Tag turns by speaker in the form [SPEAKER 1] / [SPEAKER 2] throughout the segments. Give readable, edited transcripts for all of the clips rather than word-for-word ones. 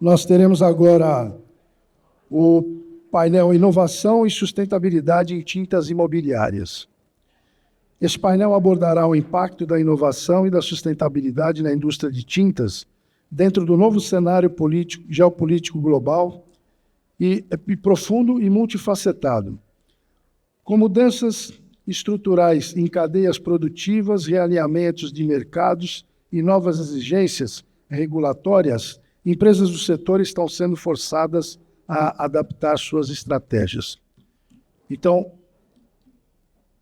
[SPEAKER 1] Nós teremos agora o painel Inovação e Sustentabilidade em Tintas Imobiliárias. Esse painel abordará o impacto da inovação e da sustentabilidade na indústria de tintas dentro do novo cenário geopolítico global e profundo e multifacetado. Com mudanças estruturais em cadeias produtivas, realinhamentos de mercados e novas exigências regulatórias, empresas do setor estão sendo forçadas a adaptar suas estratégias. Então,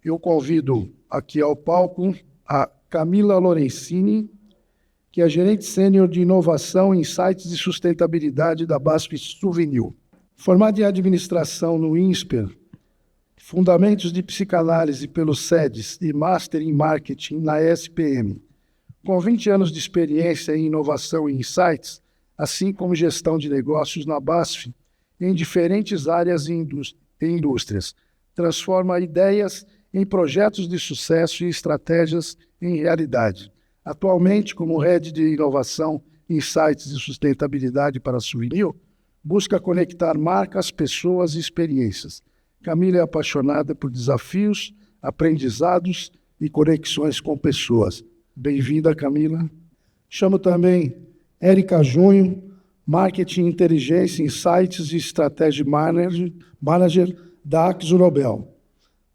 [SPEAKER 1] eu convido aqui ao palco a Camila Lorenzini, que é gerente sênior de inovação, insights e sustentabilidade da BASF Suvinil. Formada em administração no INSPER, fundamentos de psicanálise pelo SEDES e master em marketing na ESPM. Com 20 anos de experiência em inovação e insights, assim como gestão de negócios na BASF, em diferentes áreas e indústrias, transforma ideias em projetos de sucesso e estratégias em realidade. Atualmente, como Head de Inovação, Insights e Sustentabilidade para a Suvinil, busca conectar marcas, pessoas e experiências. Camila é apaixonada por desafios, aprendizados e conexões com pessoas. Bem-vinda, Camila. Chamo também Érica Junho, Marketing, Inteligência, Insights e Strategy Manager da AkzoNobel.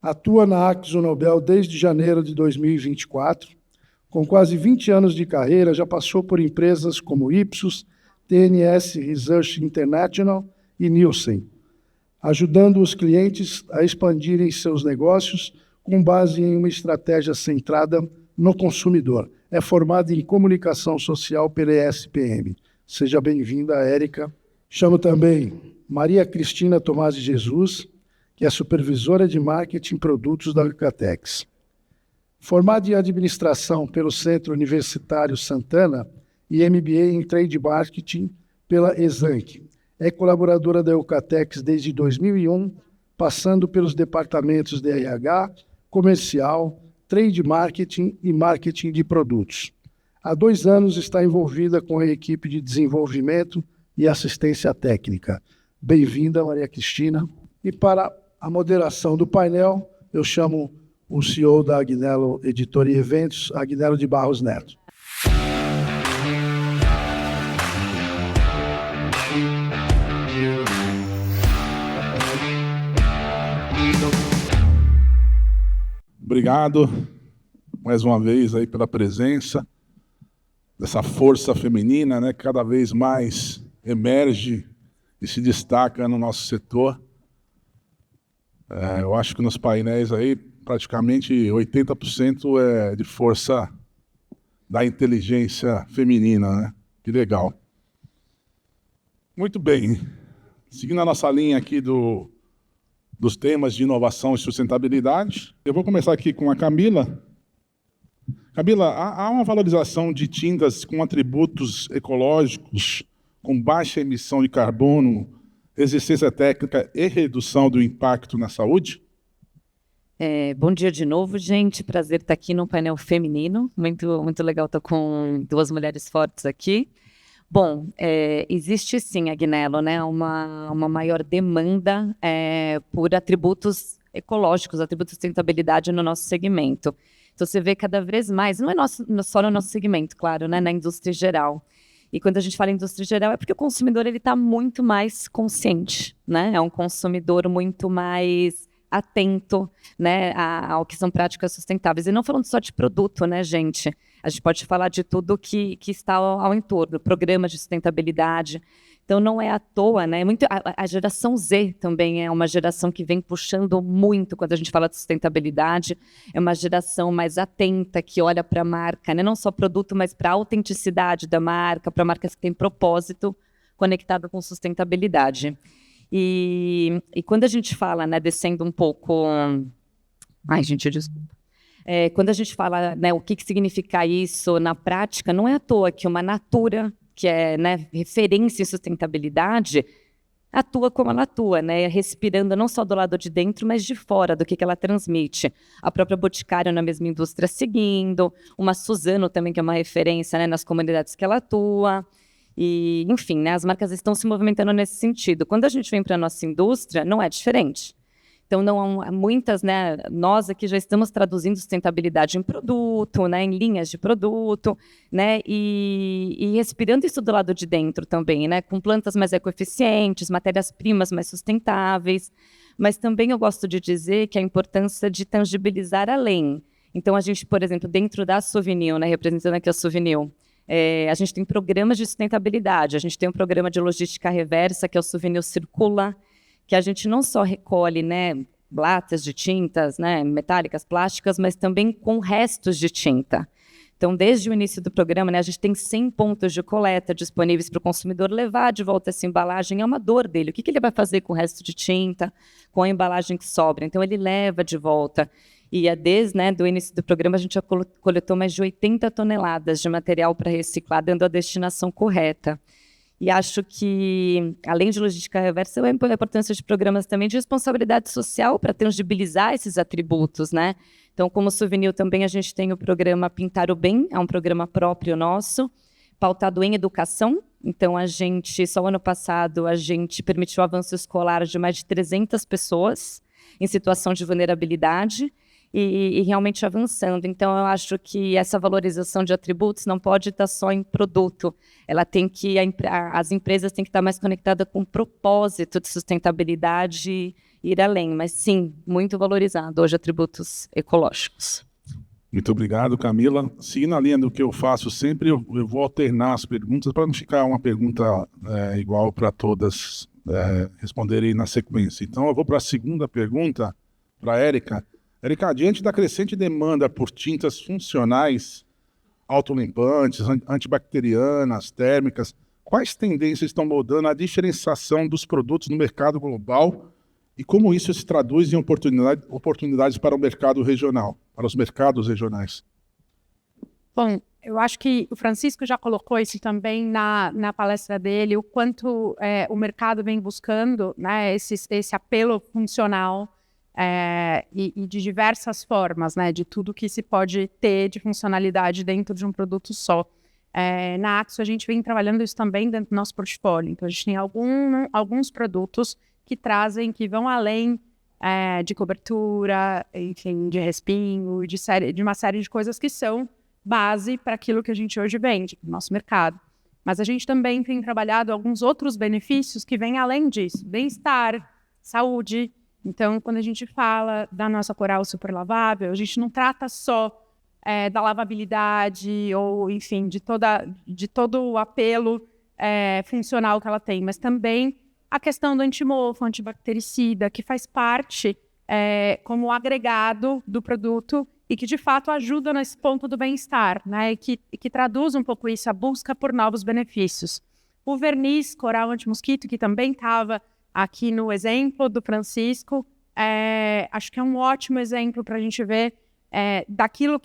[SPEAKER 1] Atua na AkzoNobel desde janeiro de 2024. Com quase 20 anos de carreira, já passou por empresas como Ipsos, TNS Research International e Nielsen, ajudando os clientes a expandirem seus negócios com base em uma estratégia centrada no consumidor. É formada em Comunicação Social pela ESPM. Seja bem-vinda, Érica. Chamo também Maria Cristina Tomás de Jesus, que é supervisora de marketing e produtos da Alcatex. Formada em administração pelo Centro Universitário Santana e MBA em Trade Marketing pela Exanc. É colaboradora da Eucatex desde 2001, passando pelos departamentos de RH, comercial, trade marketing e marketing de produtos. Há 2 anos está envolvida com a equipe de desenvolvimento e assistência técnica. Bem-vinda, Maria Cristina. E para a moderação do painel, eu chamo o CEO da Agnello Editora e Eventos, Agnello de Barros Neto.
[SPEAKER 2] Obrigado mais uma vez aí pela presença dessa força feminina, né, que cada vez mais emerge e se destaca no nosso setor. Eu acho que nos painéis aí praticamente 80% é de força da inteligência feminina, né? Que legal. Muito bem. Seguindo a nossa linha aqui dos temas de inovação e sustentabilidade, eu vou começar aqui com a Camila. Camila, há uma valorização de tintas com atributos ecológicos, com baixa emissão de carbono, resistência técnica e redução do impacto na saúde?
[SPEAKER 3] Bom dia de novo, gente. Prazer estar aqui no painel feminino. Muito legal estar com 2 mulheres fortes aqui. Bom, existe sim, Agnello, né, uma maior demanda por atributos ecológicos, atributos de sustentabilidade no nosso segmento. Então, você vê cada vez mais, não é só no nosso segmento, claro, né, na indústria geral. E quando a gente fala em indústria geral, é porque o consumidor está muito mais consciente, né? É um consumidor muito mais atento, né, ao que são práticas sustentáveis. E não falando só de produto, né, gente? A gente pode falar de tudo que está ao entorno, programas de sustentabilidade. Então, não é à toa, né? A geração Z também é uma geração que vem puxando muito quando a gente fala de sustentabilidade. É uma geração mais atenta, que olha para a marca, né? Não só produto, mas para a autenticidade da marca, para marcas que têm propósito conectado com sustentabilidade. E quando a gente fala, né, descendo um pouco... Ai, gente, desculpa. Quando a gente fala, né, o que significa isso na prática, não é à toa que uma Natura, que é, né, referência em sustentabilidade, atua como ela atua, né, respirando não só do lado de dentro, mas de fora, do que ela transmite. A própria Boticário na mesma indústria seguindo, uma Suzano também, que é uma referência, né, nas comunidades que ela atua. E, enfim, né, as marcas estão se movimentando nesse sentido. Quando a gente vem para a nossa indústria, não é diferente. Então, não há muitas, né, nós aqui já estamos traduzindo sustentabilidade em produto, né, em linhas de produto, né, e respirando isso do lado de dentro também, né, com plantas mais ecoeficientes, matérias-primas mais sustentáveis. Mas também eu gosto de dizer que a importância de tangibilizar além. Então, a gente, por exemplo, dentro da Souvenir, né, representando aqui a Souvenir, a gente tem programas de sustentabilidade, a gente tem um programa de logística reversa, que é o Souvenir Circula, que a gente não só recolhe, né, latas de tintas, né, metálicas, plásticas, mas também com restos de tinta. Então, desde o início do programa, né, a gente tem 100 pontos de coleta disponíveis para o consumidor levar de volta essa embalagem. É uma dor dele. O que ele vai fazer com o resto de tinta, com a embalagem que sobra? Então, ele leva de volta. E desde, né, do início do programa, a gente já coletou mais de 80 toneladas de material para reciclar, dando a destinação correta. E acho que, além de logística reversa, a importância de programas também de responsabilidade social para tangibilizar esses atributos, né? Então, como Souvenir também, a gente tem o programa Pintar o Bem, é um programa próprio nosso, pautado em educação. Então, só ano passado, a gente permitiu o avanço escolar de mais de 300 pessoas em situação de vulnerabilidade, e realmente avançando. Então, eu acho que essa valorização de atributos não pode estar só em produto. Ela tem que, as empresas têm que estar mais conectadas com o propósito de sustentabilidade e ir além. Mas, sim, muito valorizado hoje atributos ecológicos.
[SPEAKER 2] Muito obrigado, Camila. Seguindo a linha do que eu faço sempre, eu vou alternar as perguntas para não ficar uma pergunta igual para todas responderem na sequência. Então, eu vou para a segunda pergunta, para a Érica. Érica, diante da crescente demanda por tintas funcionais, autolimpantes, antibacterianas, térmicas, quais tendências estão moldando a diferenciação dos produtos no mercado global e como isso se traduz em oportunidades para o mercado regional, para os mercados regionais?
[SPEAKER 4] Bom, eu acho que o Francisco já colocou isso também na palestra dele, o quanto o mercado vem buscando, né, esse apelo funcional, e de diversas formas, né, de tudo que se pode ter de funcionalidade dentro de um produto só. Na Axo, a gente vem trabalhando isso também dentro do nosso portfólio. Então, a gente tem alguns produtos que vão além de cobertura, enfim, de respingo, de uma série de coisas que são base para aquilo que a gente hoje vende no nosso mercado. Mas a gente também tem trabalhado alguns outros benefícios que vêm além disso. Bem-estar, saúde. Então, quando a gente fala da nossa coral super lavável, a gente não trata só da lavabilidade ou, enfim, de todo o apelo funcional que ela tem, mas também a questão do antimofo, antibactericida, que faz parte como agregado do produto e que, de fato, ajuda nesse ponto do bem-estar, né? E que traduz um pouco isso, a busca por novos benefícios. O verniz coral antimosquito, que também estava aqui no exemplo do Francisco, acho que é um ótimo exemplo para a gente ver daquilo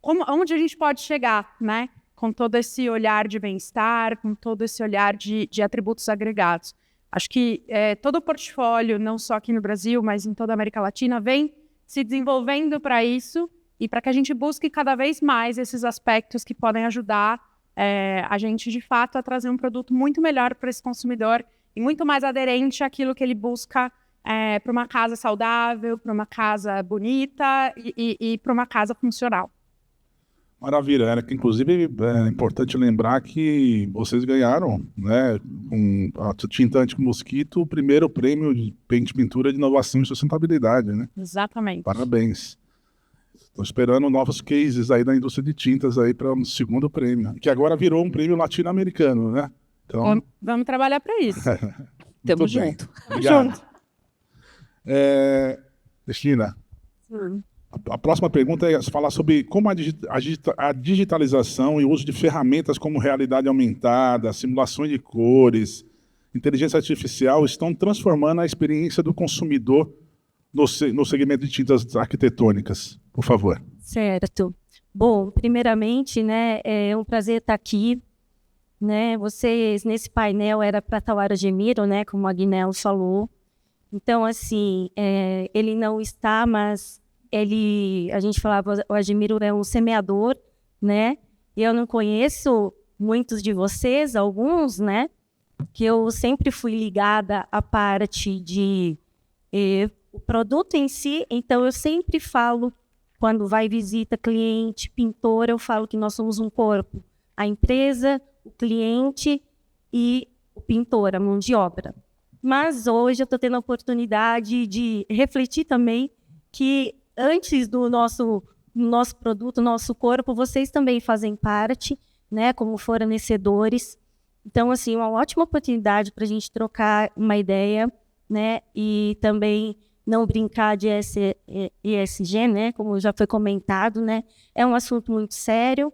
[SPEAKER 4] onde a gente pode chegar, né? Com todo esse olhar de bem-estar, com todo esse olhar de atributos agregados. Acho que todo o portfólio, não só aqui no Brasil, mas em toda a América Latina, vem se desenvolvendo para isso e para que a gente busque cada vez mais esses aspectos que podem ajudar a gente, de fato, a trazer um produto muito melhor para esse consumidor e muito mais aderente àquilo que ele busca para uma casa saudável, para uma casa bonita e para uma casa funcional.
[SPEAKER 2] Maravilha, Érica. Inclusive, é importante lembrar que vocês ganharam, né, com a tinta anti-mosquito, o primeiro prêmio de Paint Pintura de Inovação e Sustentabilidade, né?
[SPEAKER 4] Exatamente.
[SPEAKER 2] Parabéns. Estou esperando novos cases aí da indústria de tintas aí para um segundo prêmio, que agora virou um prêmio latino-americano, né? Então,
[SPEAKER 4] vamos trabalhar para isso.
[SPEAKER 3] Tamo junto.
[SPEAKER 2] Obrigado. Cristina, a próxima pergunta é falar sobre como a digitalização e o uso de ferramentas como realidade aumentada, simulações de cores, inteligência artificial estão transformando a experiência do consumidor no segmento de tintas arquitetônicas. Por favor.
[SPEAKER 5] Certo. Bom, primeiramente, né, é um prazer estar aqui. Né? Vocês, nesse painel, era para estar o Argemiro, né, como a Guinel falou. Então, assim, ele não está, mas a gente falava, o Argemiro é um semeador, né? E eu não conheço muitos de vocês, alguns, né, que eu sempre fui ligada à parte de o produto em si, então eu sempre falo, quando vai visita cliente, pintor, eu falo que nós somos um corpo. A empresa, o cliente e o pintor, a mão de obra. Mas hoje eu estou tendo a oportunidade de refletir também que antes do nosso produto, nosso corpo, vocês também fazem parte, né, como fornecedores. Então, assim, uma ótima oportunidade para a gente trocar uma ideia, né, e também não brincar de ESG, né, como já foi comentado, né, é um assunto muito sério.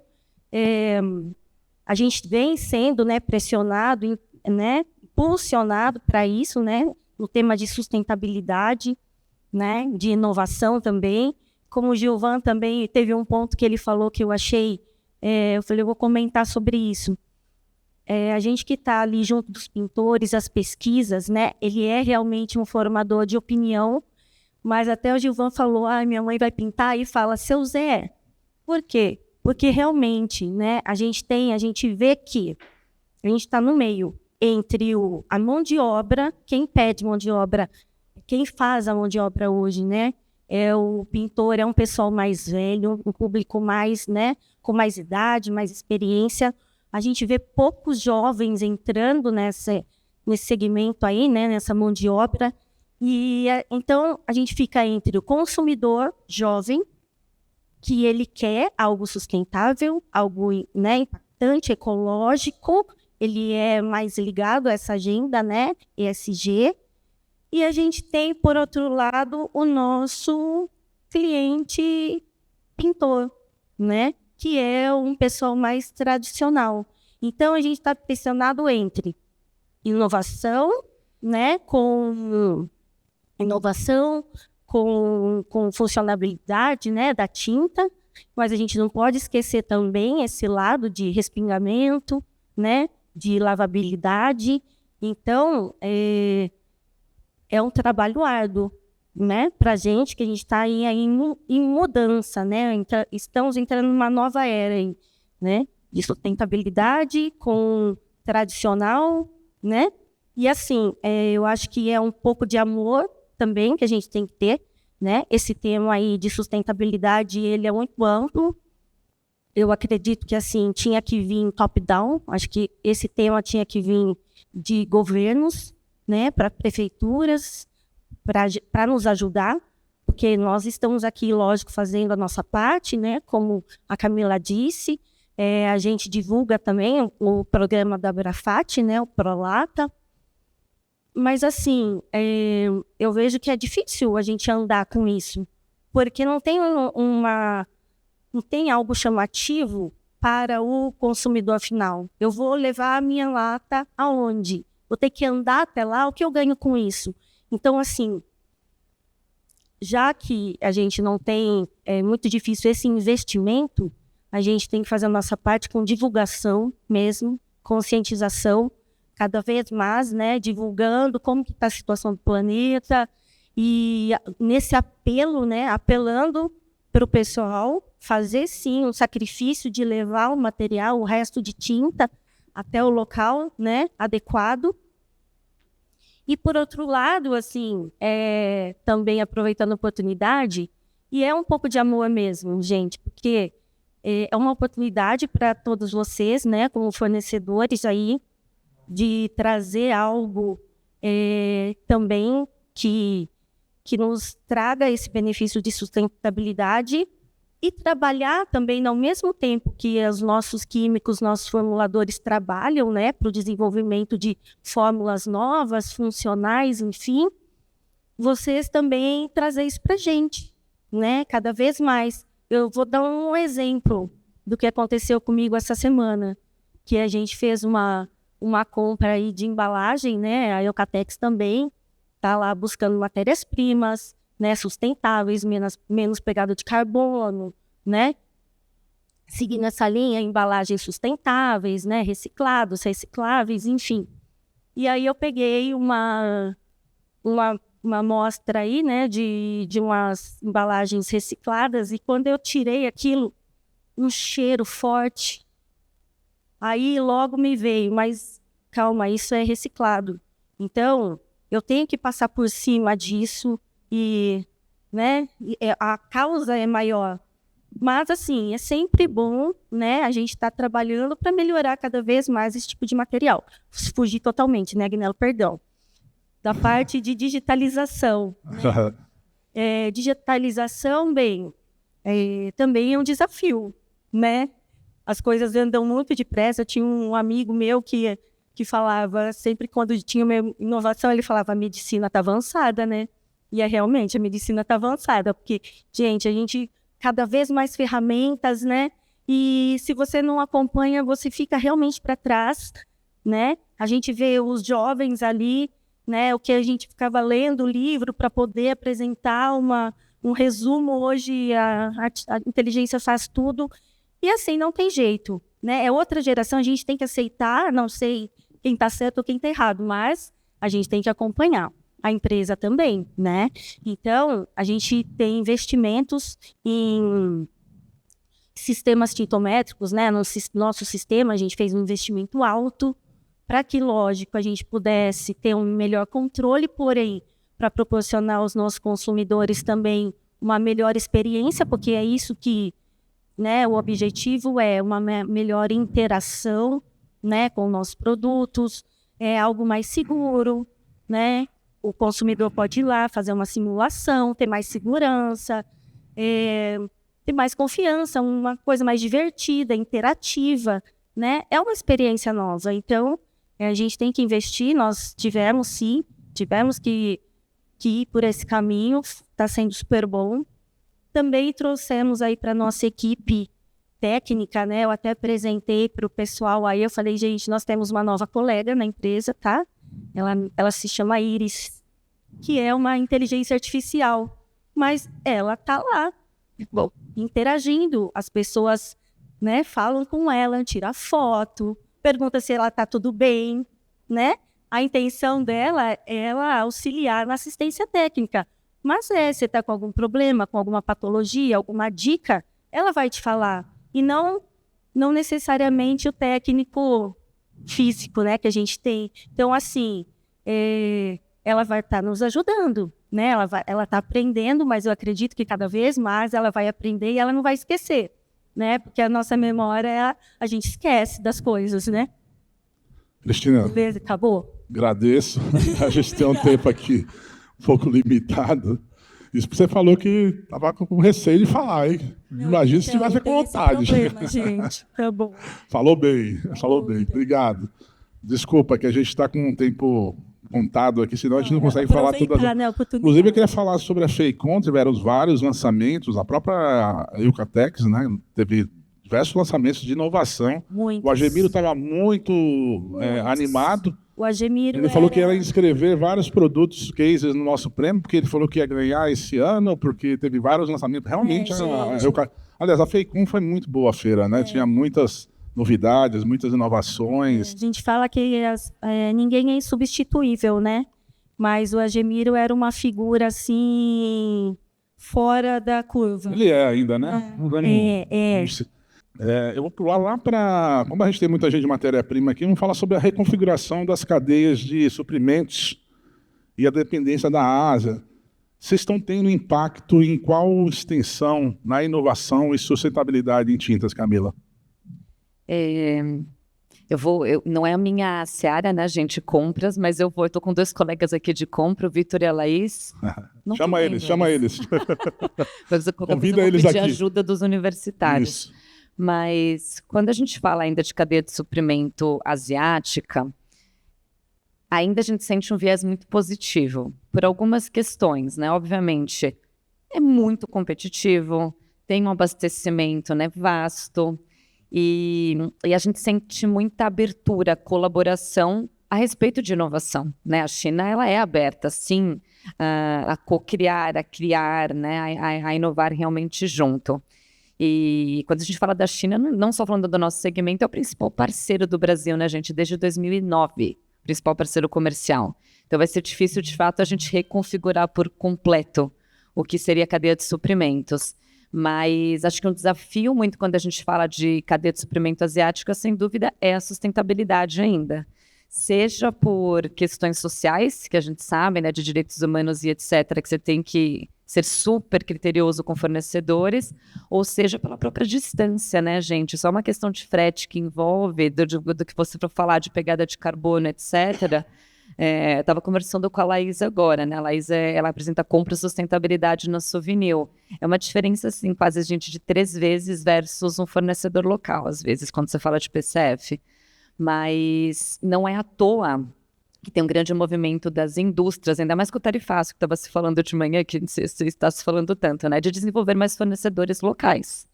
[SPEAKER 5] A gente vem sendo, né, pressionado, né, impulsionado para isso, né, no tema de sustentabilidade, né, de inovação também. Como o Gilvan também teve um ponto que ele falou que eu achei, eu falei, eu vou comentar sobre isso. A gente que está ali junto dos pintores, as pesquisas, né, ele é realmente um formador de opinião, mas até o Gilvan falou, minha mãe vai pintar e fala, seu Zé, por quê? Porque realmente, né, a gente vê que a gente está no meio entre a mão de obra, quem pede mão de obra, quem faz a mão de obra hoje, né, é o pintor, é um pessoal mais velho, um público mais, né, com mais idade, mais experiência. A gente vê poucos jovens entrando nesse segmento aí, né, nessa mão de obra. E então a gente fica entre o consumidor jovem, que ele quer algo sustentável, algo, né, impactante, ecológico, ele é mais ligado a essa agenda, né, ESG. E a gente tem, por outro lado, o nosso cliente pintor, né? Que é um pessoal mais tradicional. Então, a gente está pressionado entre inovação, né? Com funcionalidade, né? Da tinta, mas a gente não pode esquecer também esse lado de respingamento, né? De lavabilidade. Então, é um trabalho árduo, né, para a gente, que a gente está em mudança, né, estamos entrando numa nova era, né, de sustentabilidade com tradicional, né, e assim, eu acho que é um pouco de amor também que a gente tem que ter, né, esse tema aí de sustentabilidade, ele é muito amplo, eu acredito que assim, tinha que vir top-down, acho que esse tema tinha que vir de governos, né, para prefeituras, para nos ajudar, porque nós estamos aqui, lógico, fazendo a nossa parte, né, como a Camila disse, a gente divulga também o programa da Abrafat, né, o Prolata, mas assim, eu vejo que é difícil a gente andar com isso, porque não tem algo chamativo para o consumidor final. Eu vou levar a minha lata aonde? Vou ter que andar até lá, o que eu ganho com isso? Então, assim, já que a gente não tem, é muito difícil esse investimento, a gente tem que fazer a nossa parte com divulgação mesmo, conscientização, cada vez mais, né, divulgando como que está a situação do planeta, e nesse apelo, né, apelando para o pessoal fazer, sim, um sacrifício de levar o material, o resto de tinta, até o local, né, adequado. E, por outro lado, assim, também aproveitando a oportunidade, e é um pouco de amor mesmo, gente, porque é uma oportunidade para todos vocês, né, como fornecedores aí, de trazer algo também que nos traga esse benefício de sustentabilidade e trabalhar também ao mesmo tempo que os nossos químicos, nossos formuladores trabalham, né, para o desenvolvimento de fórmulas novas, funcionais, enfim, vocês também trazem isso para a gente, né, cada vez mais. Eu vou dar um exemplo do que aconteceu comigo essa semana, que a gente fez uma compra aí de embalagem, né, a Eucatex também está lá buscando matérias-primas, né, sustentáveis, menos pegada de carbono, né? Seguindo essa linha, embalagens sustentáveis, né, recicláveis, enfim. E aí eu peguei uma amostra aí, né, de umas embalagens recicladas, e quando eu tirei aquilo, um cheiro forte, Aí logo me veio, mas calma, isso é reciclado. Então, eu tenho que passar por cima disso e, né, a causa é maior. Mas, assim, é sempre bom, né, a gente tá trabalhando para melhorar cada vez mais esse tipo de material. Fugir totalmente, né, Agnello? Perdão. Da parte de digitalização. Digitalização, bem, também é um desafio, né? As coisas andam muito depressa. Eu tinha um amigo meu que falava, sempre quando tinha uma inovação, ele falava, a medicina está avançada, né? E realmente, a medicina está avançada, porque, gente, a gente cada vez mais ferramentas, né? E se você não acompanha, você fica realmente para trás, né? A gente vê os jovens ali, né? O que a gente ficava lendo o livro para poder apresentar um resumo, hoje a inteligência faz tudo. E assim, não tem jeito, né? É outra geração, a gente tem que aceitar, não sei quem está certo ou quem está errado, mas a gente tem que acompanhar. A empresa também, né? Então, a gente tem investimentos em sistemas tintométricos, né? No nosso sistema, a gente fez um investimento alto para que, lógico, a gente pudesse ter um melhor controle, porém, para proporcionar aos nossos consumidores também uma melhor experiência, porque é isso que, né, o objetivo é uma melhor interação, né, com nossos produtos, é algo mais seguro, né? O consumidor pode ir lá, fazer uma simulação, ter mais segurança, ter mais confiança, uma coisa mais divertida, interativa, né? É uma experiência nova. Então, a gente tem que investir. Nós tivemos que ir por esse caminho, está sendo super bom. Também trouxemos aí para a nossa equipe técnica, né? Eu até apresentei para o pessoal aí, eu falei, gente, nós temos uma nova colega na empresa, tá? Ela se chama Iris, que é uma inteligência artificial, mas ela tá lá, bom, interagindo. As pessoas, né, falam com ela, tiram foto, pergunta se ela tá tudo bem, né? A intenção dela é ela auxiliar na assistência técnica. Mas você tá com algum problema, com alguma patologia, alguma dica, ela vai te falar. E não necessariamente o técnico físico, né, que a gente tem. Então, assim, ela vai estar nos ajudando, né? Ela está aprendendo, mas eu acredito que cada vez mais ela vai aprender e ela não vai esquecer, né? Porque a nossa memória, a gente esquece das coisas, né?
[SPEAKER 2] Cristina,
[SPEAKER 5] Beleza, acabou?
[SPEAKER 2] agradeço. A gente tem um tempo aqui um pouco limitado. Isso porque você falou que estava com receio de falar, hein? Imagina se tivesse com vontade.
[SPEAKER 5] Gente, tá bom.
[SPEAKER 2] Falou bem. Obrigado. Desculpa que a gente está com um tempo contado aqui, senão a gente não consegue falar tudo.
[SPEAKER 5] Né,
[SPEAKER 2] Inclusive, eu queria falar sobre a FEICON, tiveram vários lançamentos, a própria Eucatex, né, teve diversos lançamentos de inovação.
[SPEAKER 5] Muitos.
[SPEAKER 2] O Agemiro estava muito animado.
[SPEAKER 5] O Agemiro
[SPEAKER 2] Ele falou que ia inscrever vários produtos, cases no nosso prêmio, porque ele falou que ia ganhar esse ano, porque teve vários lançamentos. Realmente, aliás, a FEICON foi muito boa a feira, né? Tinha muitas novidades, muitas inovações.
[SPEAKER 5] A gente fala que ninguém é insubstituível, né? Mas o Agemiro era uma figura, assim, fora da curva.
[SPEAKER 2] Ele é ainda, né? Eu vou pular lá para... Como a gente tem muita gente de matéria-prima aqui, vamos falar sobre a reconfiguração das cadeias de suprimentos e a dependência da Ásia. Vocês estão tendo impacto em qual extensão na inovação e sustentabilidade em tintas, Camila?
[SPEAKER 3] Não é a minha seara, né, gente, compras, mas eu tô com 2 colegas aqui de compra, o Vitor e a Laís.
[SPEAKER 2] Chama eles.
[SPEAKER 3] Convida
[SPEAKER 2] eles aqui.
[SPEAKER 3] Pedir ajuda dos universitários.
[SPEAKER 2] Isso.
[SPEAKER 3] Mas quando a gente fala ainda de cadeia de suprimento asiática, ainda a gente sente um viés muito positivo, por algumas questões, né? Obviamente, é muito competitivo, tem um abastecimento, né, vasto, e a gente sente muita abertura, colaboração a respeito de inovação, né? A China, ela é aberta, sim, a co-criar, a criar, né, a inovar realmente junto. E quando a gente fala da China, não só falando do nosso segmento, é o principal parceiro do Brasil, né, gente? Desde 2009, principal parceiro comercial. Então vai ser difícil, de fato, a gente reconfigurar por completo o que seria a cadeia de suprimentos. Mas acho que um desafio muito quando a gente fala de cadeia de suprimento asiática, sem dúvida, é a sustentabilidade ainda. Seja por questões sociais, que a gente sabe, né, de direitos humanos e etc., que você tem que ser super criterioso com fornecedores, ou seja pela própria distância, né, gente? Só uma questão de frete que envolve, do que você for falar de pegada de carbono, etc., estava conversando com a Laís agora, né? A Laís ela apresenta compra e sustentabilidade na Souvenir. É uma diferença, assim, quase a gente de 3 vezes versus um fornecedor local, às vezes, quando você fala de PCF. Mas não é à toa que tem um grande movimento das indústrias, ainda mais com o tarifaço que estava se falando de manhã, que você está se falando tanto, né? De desenvolver mais fornecedores locais.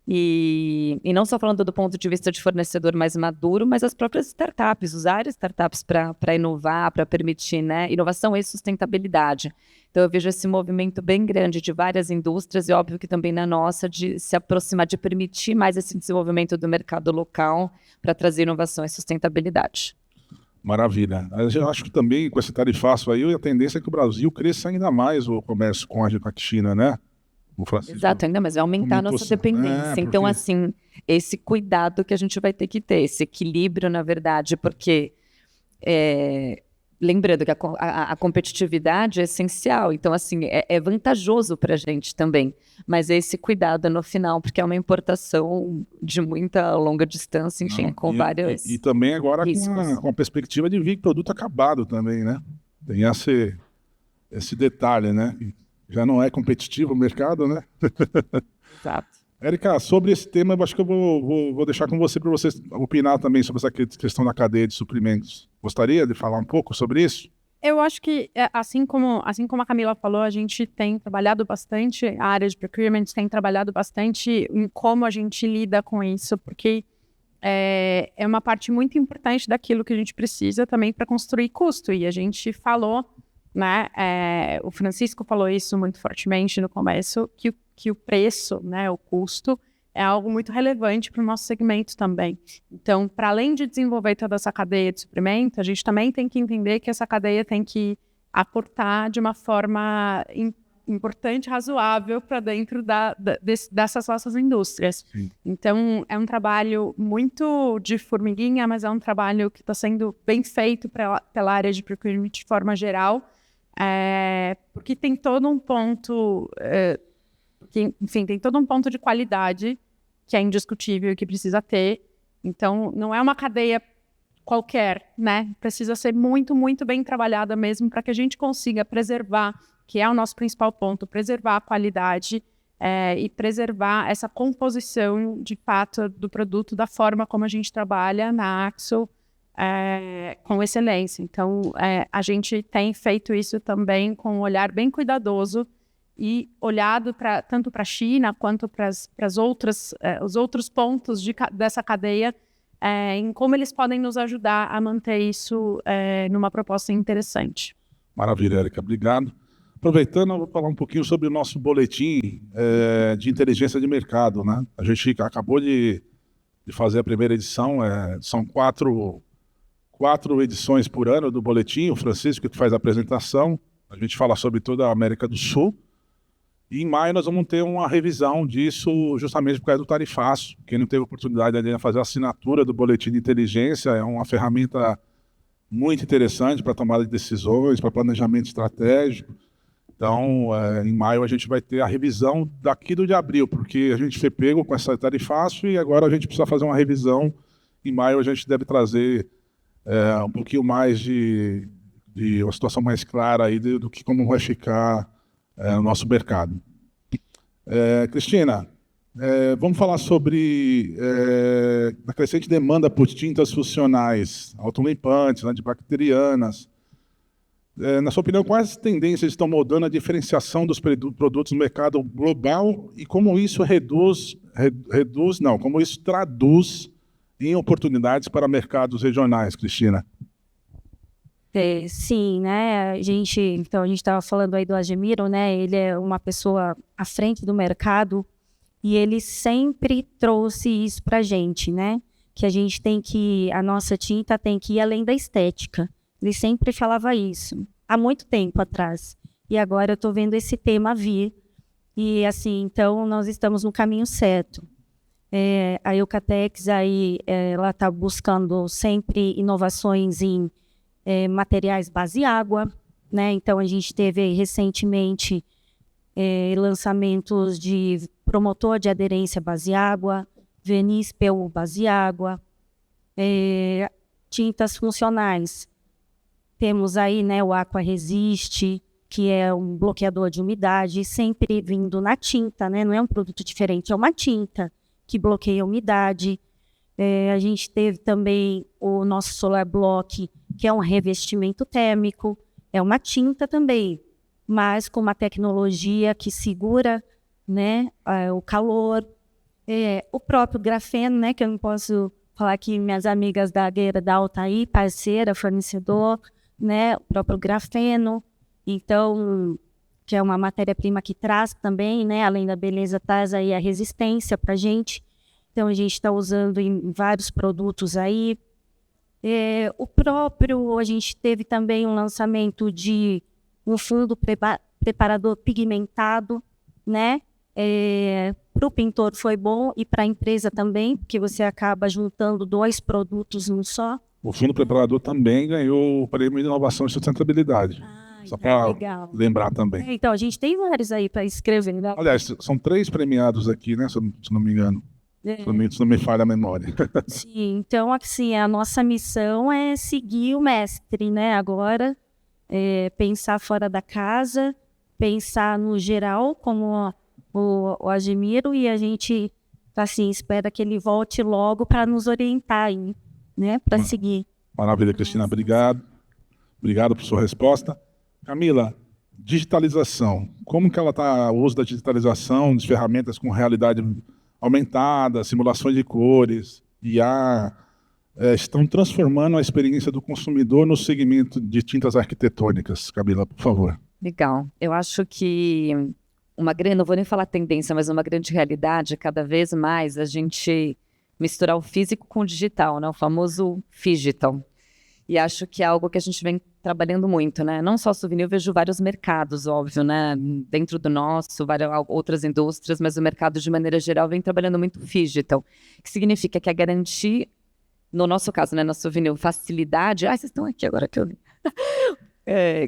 [SPEAKER 3] E não só falando do ponto de vista de fornecedor mais maduro, mas as próprias startups, usar startups para inovar, para permitir, né, inovação e sustentabilidade. Então eu vejo esse movimento bem grande de várias indústrias e óbvio que também na nossa, de se aproximar, de permitir mais esse desenvolvimento do mercado local para trazer inovação e sustentabilidade.
[SPEAKER 2] Maravilha. Eu acho que também com esse tarifaço aí, a tendência é que o Brasil cresça ainda mais o comércio com a China, né?
[SPEAKER 3] Exato, ainda mais vai aumentar a nossa dependência. Então, assim, esse cuidado que a gente vai ter que ter, esse equilíbrio, na verdade, porque lembrando que a competitividade é essencial, então, assim, é vantajoso para a gente também, mas é esse cuidado no final, porque é uma importação de muita longa distância, enfim, com vários
[SPEAKER 2] e também agora
[SPEAKER 3] riscos.
[SPEAKER 2] com a perspectiva de vir produto acabado também, né? Tem esse detalhe, né? Já não é competitivo o mercado, né?
[SPEAKER 3] Exato.
[SPEAKER 2] Érica, sobre esse tema, eu acho que eu vou deixar com você para você opinar também sobre essa questão da cadeia de suprimentos. Gostaria de falar um pouco sobre isso?
[SPEAKER 4] Eu acho que, assim como a Camila falou, a gente tem trabalhado bastante, a área de procurement tem trabalhado bastante em como a gente lida com isso, porque é uma parte muito importante daquilo que a gente precisa também para construir custo. E a gente falou, né, o Francisco falou isso muito fortemente no começo, que o preço, né, o custo, é algo muito relevante para o nosso segmento também. Então, para além de desenvolver toda essa cadeia de suprimento, a gente também tem que entender que essa cadeia tem que aportar de uma forma importante, razoável para dentro dessas nossas indústrias.
[SPEAKER 2] Sim.
[SPEAKER 4] Então, é um trabalho muito de formiguinha, mas é um trabalho que está sendo bem feito pela área de procurement de forma geral, porque tem todo um ponto... enfim, tem todo um ponto de qualidade que é indiscutível e que precisa ter. Então, não é uma cadeia qualquer, né? Precisa ser muito, muito bem trabalhada mesmo para que a gente consiga preservar, que é o nosso principal ponto, preservar a qualidade e preservar essa composição, de fato, do produto da forma como a gente trabalha na Axo com excelência. Então, a gente tem feito isso também com um olhar bem cuidadoso e olhado tanto para a China quanto para os outros pontos dessa cadeia, em como eles podem nos ajudar a manter isso numa proposta interessante.
[SPEAKER 2] Maravilha, Érica. Obrigado. Aproveitando, eu vou falar um pouquinho sobre o nosso boletim de inteligência de mercado, né? A gente acabou de fazer a primeira edição, são quatro edições por ano do boletim, o Francisco que faz a apresentação, a gente fala sobre toda a América do Sul. E em maio nós vamos ter uma revisão disso justamente por causa do tarifaço. Quem não teve oportunidade de fazer a assinatura do boletim de inteligência é uma ferramenta muito interessante para tomada de decisões, para planejamento estratégico. Então, em maio a gente vai ter a revisão daqui do de abril, porque a gente foi pego com essa tarifaço e agora a gente precisa fazer uma revisão. Em maio a gente deve trazer um pouquinho mais de uma situação mais clara aí do que como vai ficar o nosso mercado. Cristina, vamos falar sobre a crescente demanda por tintas funcionais, autolimpantes, antibacterianas. Na sua opinião, quais tendências estão moldando a diferenciação dos produtos no mercado global e como isso como isso traduz em oportunidades para mercados regionais, Cristina?
[SPEAKER 5] Sim, né? A gente estava falando aí do Admiro, né? Ele é uma pessoa à frente do mercado e ele sempre trouxe isso para a gente, né? Que a nossa tinta tem que ir além da estética. Ele sempre falava isso, há muito tempo atrás. E agora eu estou vendo esse tema vir. E assim, então nós estamos no caminho certo. A Eucatex aí, ela está buscando sempre inovações em materiais base água, né? Então a gente teve recentemente lançamentos de promotor de aderência base água, verniz PU base água, tintas funcionais. Temos aí, né, o Aqua Resist, que é um bloqueador de umidade, sempre vindo na tinta, né? Não é um produto diferente, é uma tinta que bloqueia a umidade. A gente teve também o nosso Solar Block, que é um revestimento térmico, é uma tinta também, mas com uma tecnologia que segura, né, o calor. O próprio grafeno, né, que eu não posso falar que minhas amigas da Gerdau tá aí, parceira, fornecedor, né, o próprio grafeno, então, que é uma matéria-prima que traz também, né, além da beleza, traz aí a resistência para a gente. Então, a gente está usando em vários produtos aí. A gente teve também um lançamento de um fundo preparador pigmentado, né? Para o pintor foi bom e para a empresa também, porque você acaba juntando 2 produtos num só.
[SPEAKER 2] O fundo preparador também ganhou o prêmio de inovação e sustentabilidade. Só para lembrar também.
[SPEAKER 5] Então, a gente tem vários aí para escrever, né?
[SPEAKER 2] Aliás, são 3 premiados aqui, né? Se não me engano. Se não me falha a memória.
[SPEAKER 5] Sim, então, assim, a nossa missão é seguir o mestre, né? Agora, pensar fora da casa, pensar no geral, como o Admiro, e a gente, assim, espera que ele volte logo para nos orientar aí, né? Para seguir.
[SPEAKER 2] Maravilha, Cristina. Obrigado. Obrigado por sua resposta. Camila, digitalização. Como que ela está, o uso da digitalização, de ferramentas com realidade aumentada, simulações de cores, IA, estão transformando a experiência do consumidor no segmento de tintas arquitetônicas? Camila, por favor.
[SPEAKER 3] Legal. Eu acho que não vou nem falar tendência, mas uma grande realidade, cada vez mais a gente misturar o físico com o digital, né? O famoso phygital. E acho que é algo que a gente vem trabalhando muito, né? Não só souvenir, eu vejo vários mercados, óbvio, né? Dentro do nosso, várias outras indústrias, mas o mercado, de maneira geral, vem trabalhando muito phygital, que significa que é garantir, no nosso caso, né, na souvenir, facilidade. Vocês estão aqui agora que eu li.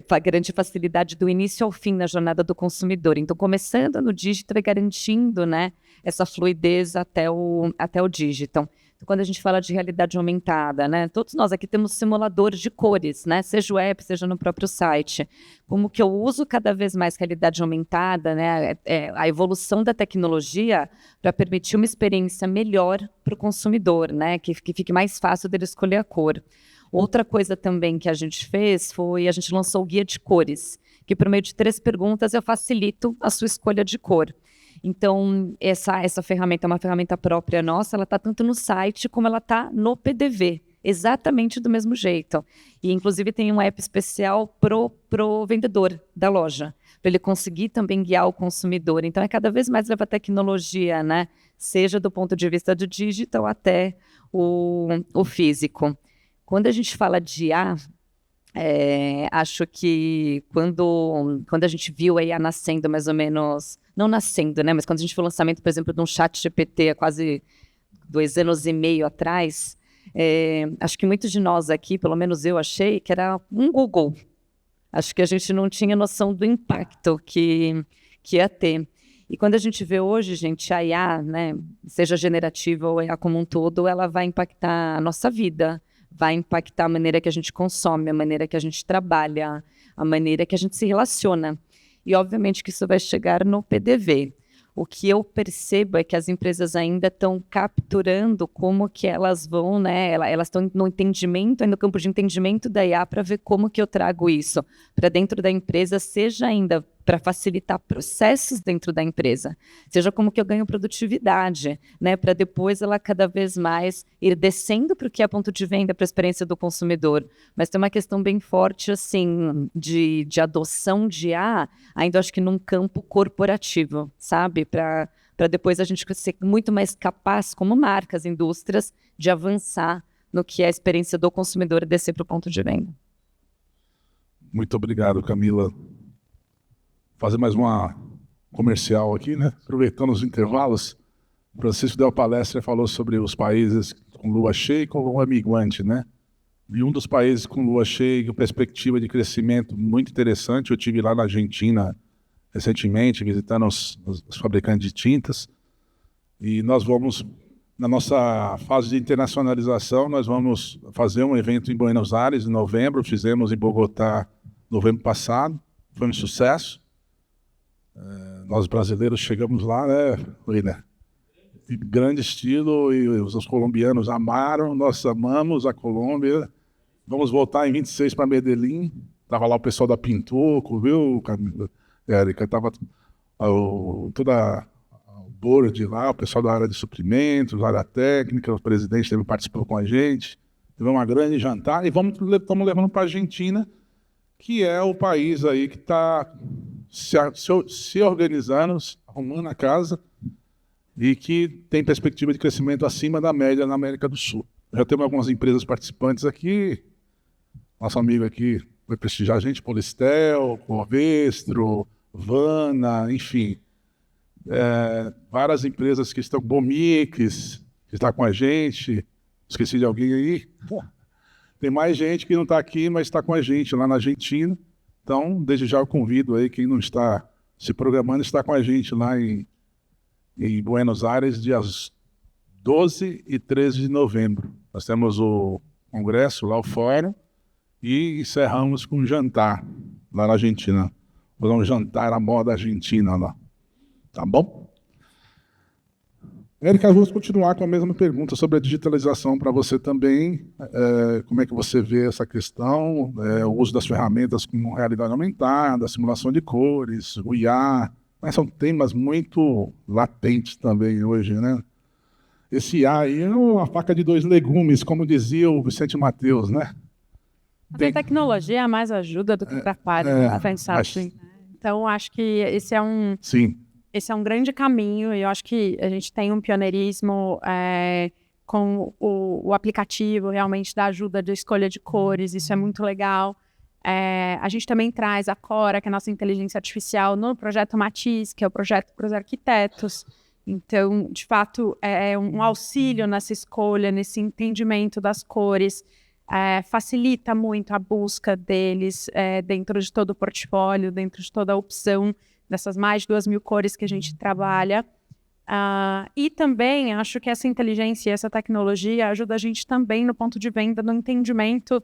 [SPEAKER 3] Para garantir facilidade do início ao fim na jornada do consumidor. Então, começando no digital e garantindo, né, essa fluidez até o digital. Então, quando a gente fala de realidade aumentada, né, todos nós aqui temos simuladores de cores, né, seja o app, seja no próprio site. Como que eu uso cada vez mais realidade aumentada, né, a evolução da tecnologia para permitir uma experiência melhor para o consumidor, né, que fique mais fácil dele escolher a cor. Outra coisa também que a gente fez foi, a gente lançou o guia de cores, que por meio de 3 perguntas eu facilito a sua escolha de cor. Então, essa ferramenta é uma ferramenta própria nossa, ela está tanto no site como ela está no PDV, exatamente do mesmo jeito. E, inclusive, tem um app especial pro vendedor da loja, para ele conseguir também guiar o consumidor. Então, é cada vez mais levar tecnologia, né? Seja do ponto de vista do digital até o físico. Quando a gente fala de IA, acho que quando a gente viu a IA nascendo mais ou menos, não nascendo, né, mas quando a gente viu o lançamento, por exemplo, de um chat GPT há quase 2 anos e meio atrás, acho que muitos de nós aqui, pelo menos eu achei, que era um Google. Acho que a gente não tinha noção do impacto que ia ter. E quando a gente vê hoje, gente, a IA, né, seja generativa ou a IA como um todo, ela vai impactar a nossa vida, vai impactar a maneira que a gente consome, a maneira que a gente trabalha, a maneira que a gente se relaciona. E, obviamente, que isso vai chegar no PDV. O que eu percebo é que as empresas ainda estão capturando como que elas vão, né? Elas estão no entendimento, no campo de entendimento da IA, para ver como que eu trago isso para dentro da empresa, seja ainda para facilitar processos dentro da empresa, seja como que eu ganho produtividade, né? Para depois ela cada vez mais ir descendo para o que é ponto de venda, para a experiência do consumidor. Mas tem uma questão bem forte, assim, de adoção de IA, ainda acho que num campo corporativo, sabe? Para depois a gente ser muito mais capaz, como marcas, indústrias, de avançar no que é a experiência do consumidor e descer para o ponto de venda.
[SPEAKER 2] Muito obrigado, Camila. Fazer mais uma comercial aqui, né? Aproveitando os intervalos, o Francisco deu a palestra e falou sobre os países com lua cheia e com lua minguante, né? E um dos países com lua cheia, com perspectiva de crescimento muito interessante, eu tive lá na Argentina recentemente, visitando os fabricantes de tintas, e nós vamos, na nossa fase de internacionalização, nós vamos fazer um evento em Buenos Aires, em novembro, fizemos em Bogotá, novembro passado, foi um sucesso. Nós brasileiros chegamos lá, né, William? De grande estilo, e os colombianos amaram, nós amamos a Colômbia. Vamos voltar em 26 para Medellín. Estava lá o pessoal da Pintuco, viu, Érica? Estava toda o board lá, o pessoal da área de suprimentos, da área técnica, o presidente também participou com a gente. Tivemos uma grande jantar e estamos levando para a Argentina, que é o país aí que está se organizando, arrumando a casa, e que tem perspectiva de crescimento acima da média na América do Sul. Já temos algumas empresas participantes aqui. Nosso amigo aqui vai prestigiar a gente, Polistel, Covestro, Vana, enfim. Várias empresas que estão, Bomix, que está com a gente. Esqueci de alguém aí? Tem mais gente que não está aqui, mas está com a gente lá na Argentina. Então, desde já eu convido aí quem não está se programando, está com a gente lá em Buenos Aires, dias 12 e 13 de novembro. Nós temos o congresso, lá o fórum, e encerramos com um jantar lá na Argentina. Vamos um jantar à moda argentina lá. Tá bom? Érica, vamos continuar com a mesma pergunta sobre a digitalização para você também. Como é que você vê essa questão? O uso das ferramentas com realidade aumentada, simulação de cores, o IA. Mas são temas muito latentes também hoje, né? Esse IA aí é uma faca de dois legumes, como dizia o Vicente Mateus, né?
[SPEAKER 4] A tecnologia mais ajuda do que atrapalha, a pensar assim. Então, acho que esse é um grande caminho, e eu acho que a gente tem um pioneirismo com o aplicativo, realmente, da ajuda de escolha de cores, isso é muito legal. A gente também traz a Cora, que é a nossa inteligência artificial, no projeto Matiz, que é o projeto para os arquitetos. Então, de fato, é um auxílio nessa escolha, nesse entendimento das cores, facilita muito a busca deles dentro de todo o portfólio, dentro de toda a opção dessas mais de 2.000 cores que a gente trabalha. E também acho que essa inteligência e essa tecnologia ajuda a gente também no ponto de venda, no entendimento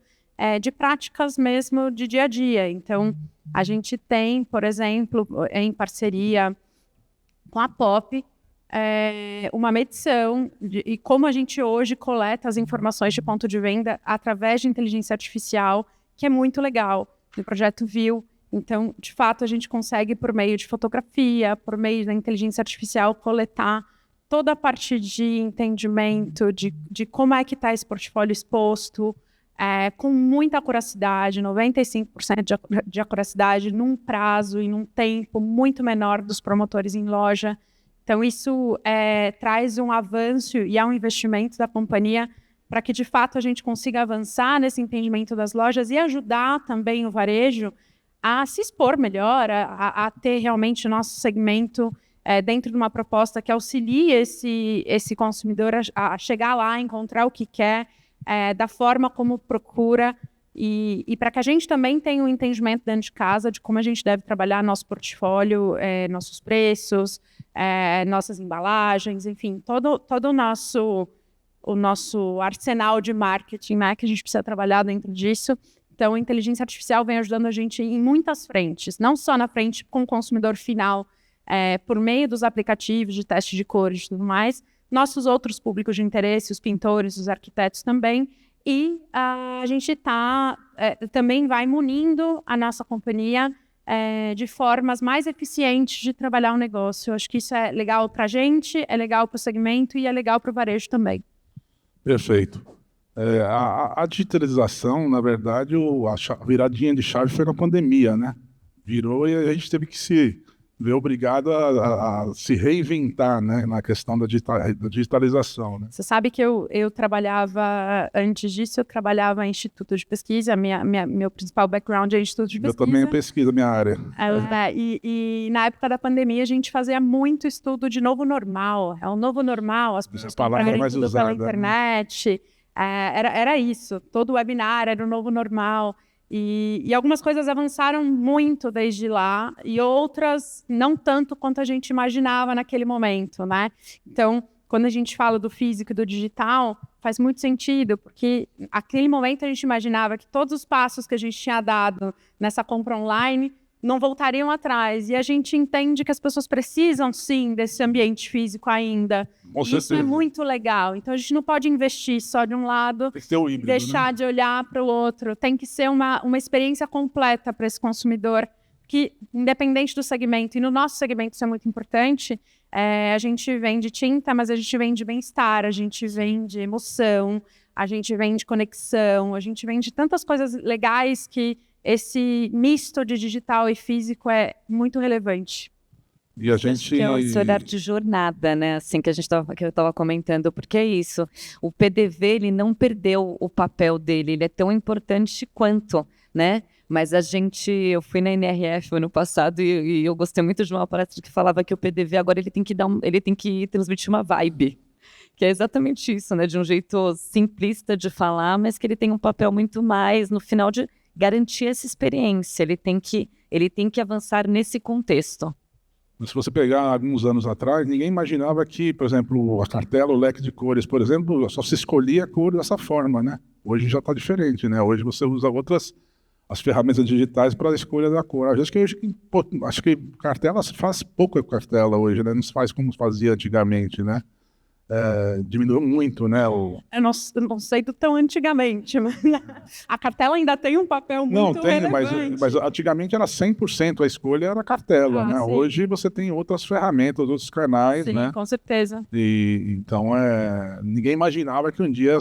[SPEAKER 4] de práticas mesmo de dia a dia. Então, a gente tem, por exemplo, em parceria com a POP, uma medição e como a gente hoje coleta as informações de ponto de venda através de inteligência artificial, que é muito legal, no projeto VIL. Então, de fato, a gente consegue, por meio de fotografia, por meio da inteligência artificial, coletar toda a parte de entendimento de como é que está esse portfólio exposto, com muita acuracidade, 95% de acuracidade, num prazo e num tempo muito menor dos promotores em loja. Então, isso traz um avanço e é um investimento da companhia para que, de fato, a gente consiga avançar nesse entendimento das lojas e ajudar também o varejo a se expor melhor, a ter realmente o nosso segmento dentro de uma proposta que auxilie esse consumidor a chegar lá, encontrar o que quer, da forma como procura, e para que a gente também tenha um entendimento dentro de casa de como a gente deve trabalhar nosso portfólio, nossos preços, nossas embalagens, enfim, todo o nosso arsenal de marketing, né, que a gente precisa trabalhar dentro disso. Então, a inteligência artificial vem ajudando a gente em muitas frentes, não só na frente com o consumidor final, por meio dos aplicativos de teste de cores e tudo mais, nossos outros públicos de interesse, os pintores, os arquitetos também, e a gente também vai munindo a nossa companhia de formas mais eficientes de trabalhar o negócio. Eu acho que isso é legal para a gente, é legal para o segmento e é legal para o varejo também.
[SPEAKER 2] Perfeito. A digitalização, na verdade, a viradinha de chave foi na pandemia, né? Virou e a gente teve que se vê obrigado a se reinventar, né, na questão da digitalização, né?
[SPEAKER 4] Você sabe que eu trabalhava, antes disso, eu trabalhava em instituto de pesquisa, meu principal background é instituto de pesquisa.
[SPEAKER 2] Eu também pesquiso minha área.
[SPEAKER 4] E na época da pandemia a gente fazia muito estudo de novo normal. É o novo normal, as pessoas comprarem
[SPEAKER 2] mais
[SPEAKER 4] tudo
[SPEAKER 2] usada,
[SPEAKER 4] pela internet. Era isso, todo webinar era o novo normal. E algumas coisas avançaram muito desde lá e outras não tanto quanto a gente imaginava naquele momento, né? Então, quando a gente fala do físico e do digital, faz muito sentido, porque naquele momento a gente imaginava que todos os passos que a gente tinha dado nessa compra online não voltariam atrás. E a gente entende que as pessoas precisam, sim, desse ambiente físico ainda.
[SPEAKER 2] Com
[SPEAKER 4] Isso
[SPEAKER 2] certeza.
[SPEAKER 4] é muito legal. Então, a gente não pode investir só de um lado
[SPEAKER 2] Tem que ter o híbrido,
[SPEAKER 4] deixar
[SPEAKER 2] né?
[SPEAKER 4] de olhar para o outro. Tem que ser uma experiência completa para esse consumidor, que, independente do segmento, e no nosso segmento isso é muito importante, a gente vende tinta, mas a gente vende bem-estar, a gente vende emoção, a gente vende conexão, a gente vende tantas coisas legais que esse misto de digital e físico é muito relevante.
[SPEAKER 2] E a
[SPEAKER 3] Acho
[SPEAKER 2] gente...
[SPEAKER 3] que é esse olhar de jornada, né? Assim que eu estava comentando, porque é isso. O PDV ele não perdeu o papel dele, ele é tão importante quanto, né? Mas eu fui na NRF ano passado e eu gostei muito de uma palestra que falava que o PDV agora ele tem que transmitir uma vibe, que é exatamente isso, né? De um jeito simplista de falar, mas que ele tem um papel muito mais no final de garantir essa experiência. Ele tem que avançar nesse contexto.
[SPEAKER 2] Se você pegar alguns anos atrás, ninguém imaginava que, por exemplo, a cartela, o leque de cores, por exemplo, só se escolhia a cor dessa forma, né? Hoje já está diferente, né? Hoje você usa as ferramentas digitais para a escolha da cor. Acho que cartela se faz pouca cartela hoje, né? Não se faz como fazia antigamente, né? Diminuiu muito, né?
[SPEAKER 4] Eu não sei do tão antigamente, mas a cartela ainda tem um papel muito
[SPEAKER 2] Não, tem,
[SPEAKER 4] relevante.
[SPEAKER 2] mas antigamente era 100% a escolha era a cartela, né?
[SPEAKER 4] Sim.
[SPEAKER 2] Hoje você tem outras ferramentas, outros canais,
[SPEAKER 4] Sim,
[SPEAKER 2] né?
[SPEAKER 4] com certeza.
[SPEAKER 2] E, então, ninguém imaginava que um dia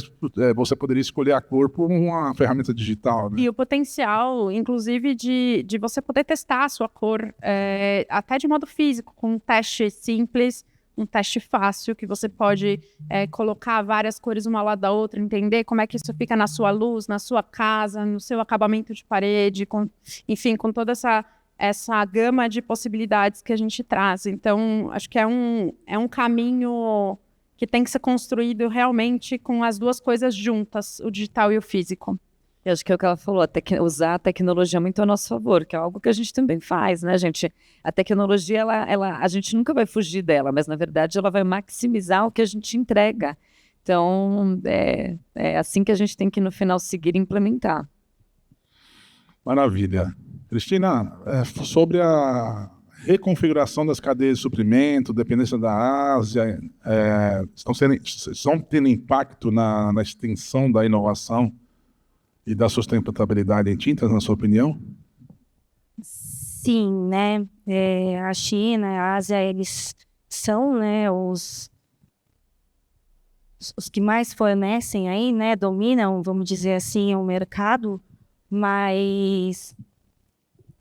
[SPEAKER 2] você poderia escolher a cor por uma ferramenta digital, né?
[SPEAKER 4] E o potencial, inclusive, de você poder testar a sua cor, até de modo físico, com um teste simples, um teste fácil, que você pode colocar várias cores uma ao lado da outra, entender como é que isso fica na sua luz, na sua casa, no seu acabamento de parede, enfim, com toda essa gama de possibilidades que a gente traz. Então, acho que é um caminho que tem que ser construído realmente com as duas coisas juntas, o digital e o físico.
[SPEAKER 3] Eu acho que é o que ela falou, usar a tecnologia muito a nosso favor, que é algo que a gente também faz, né, gente? A tecnologia, a gente nunca vai fugir dela, mas, na verdade, ela vai maximizar o que a gente entrega. Então, é assim que a gente tem que, no final, seguir e implementar.
[SPEAKER 2] Cristina, sobre a reconfiguração das cadeias de suprimento, dependência da Ásia, estão tendo impacto na extensão da inovação e da sustentabilidade em tintas, na sua opinião?
[SPEAKER 5] Sim, né? A China, a Ásia, eles são, né, os que mais fornecem aí, né? Dominam, vamos dizer assim, o mercado, mas...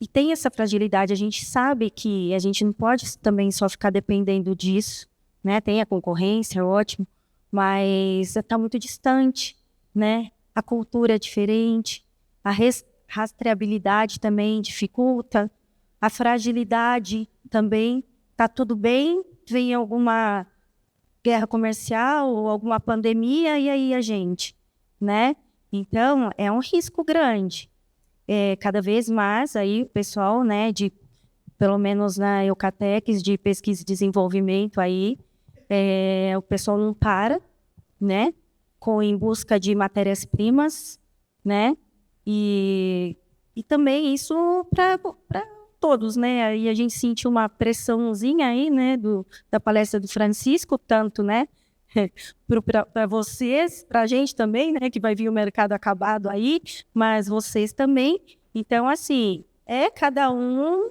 [SPEAKER 5] E tem essa fragilidade, a gente sabe que a gente não pode também só ficar dependendo disso, né? Tem a concorrência, ótimo, mas está muito distante, né? A cultura é diferente, a rastreabilidade também dificulta, a fragilidade também. Está tudo bem, vem alguma guerra comercial ou alguma pandemia, e aí a gente, né? Então, é um risco grande. Cada vez mais, aí o pessoal, né, pelo menos na Eucatex, de pesquisa e desenvolvimento, aí, o pessoal não para, né? Em busca de matérias-primas, né? E também isso para todos, né? Aí a gente sentiu uma pressãozinha aí, né? Da palestra do Francisco, tanto, né? Para vocês, para a gente também, né? Que vai vir o mercado acabado aí, mas vocês também. Então, assim, cada um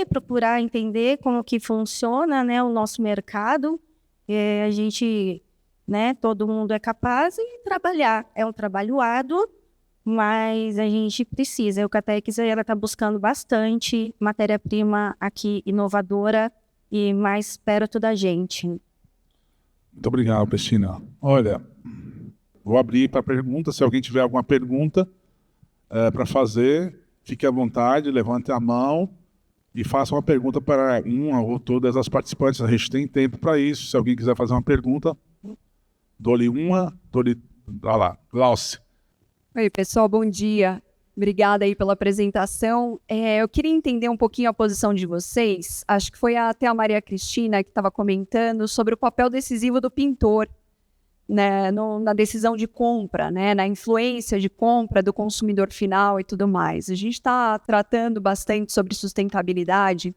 [SPEAKER 5] procurar entender como que funciona, né? O nosso mercado. A gente... né? Todo mundo é capaz de trabalhar. É um trabalho árduo, mas a gente precisa. O Catex está buscando bastante matéria-prima aqui inovadora e mais perto da gente.
[SPEAKER 2] Muito obrigado, Cristina. Olha, vou abrir para perguntas. Se alguém tiver alguma pergunta para fazer, fique à vontade, levante a mão e faça uma pergunta para uma ou todas as participantes. A gente tem tempo para isso. Se alguém quiser fazer uma pergunta, dou-lhe uma, dou-lhe... Olha lá, Glaucia.
[SPEAKER 6] Oi, pessoal, bom dia. Obrigada aí pela apresentação. Eu queria entender um pouquinho a posição de vocês. Acho que foi até a Maria Cristina que estava comentando sobre o papel decisivo do pintor, né, na decisão de compra, né, na influência de compra do consumidor final e tudo mais. A gente está tratando bastante sobre sustentabilidade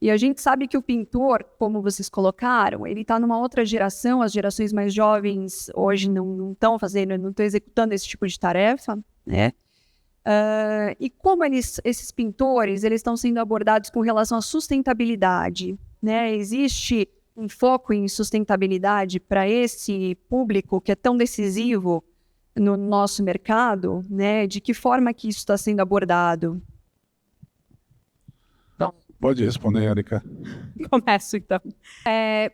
[SPEAKER 6] e a gente sabe que o pintor, como vocês colocaram, ele está numa outra geração. As gerações mais jovens hoje não estão fazendo, não estão executando esse tipo de tarefa, né? E como esses pintores eles estão sendo abordados com relação à sustentabilidade, né? Existe um foco em sustentabilidade para esse público que é tão decisivo no nosso mercado, né? De que forma que isso está sendo abordado?
[SPEAKER 2] Pode responder, Érica.
[SPEAKER 4] Começo, então.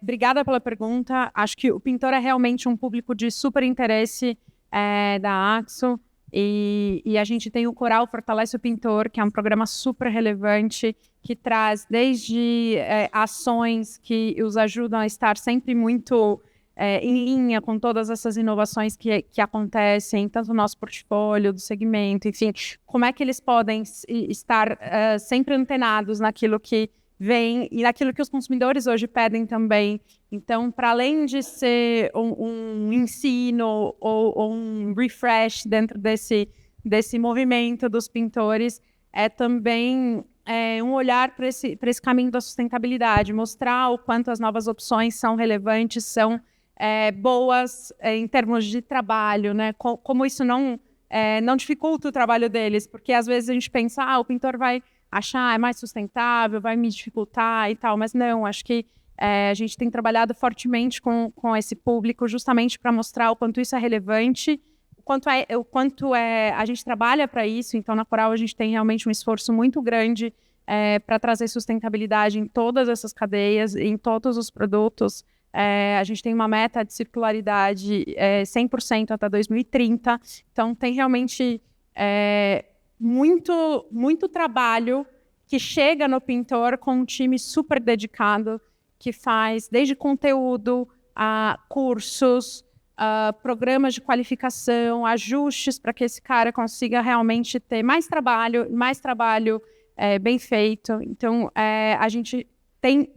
[SPEAKER 4] Obrigada pela pergunta. Acho que o pintor é realmente um público de super interesse da Axo. E a gente tem o Coral Fortalece o Pintor, que é um programa super relevante, que traz desde ações que os ajudam a estar sempre muito em linha com todas essas inovações que acontecem, tanto no nosso portfólio, do segmento, enfim, como é que eles podem estar sempre antenados naquilo que vem e naquilo que os consumidores hoje pedem também. Então, para além de ser um ensino ou um refresh dentro desse movimento dos pintores, é também um olhar para esse caminho da sustentabilidade, mostrar o quanto as novas opções são relevantes, são boas em termos de trabalho, né? Como isso não dificulta o trabalho deles, porque às vezes a gente pensa, o pintor vai achar mais sustentável, vai me dificultar e tal, mas não, acho que a gente tem trabalhado fortemente com esse público justamente para mostrar o quanto isso é relevante, o quanto a gente trabalha para isso. Então, na Coral, a gente tem realmente um esforço muito grande para trazer sustentabilidade em todas essas cadeias, em todos os produtos. A gente tem uma meta de circularidade 100% até 2030, então tem realmente muito trabalho que chega no pintor com um time super dedicado, que faz desde conteúdo, a cursos, programas de qualificação, ajustes para que esse cara consiga realmente ter mais trabalho bem feito. Então, a gente tem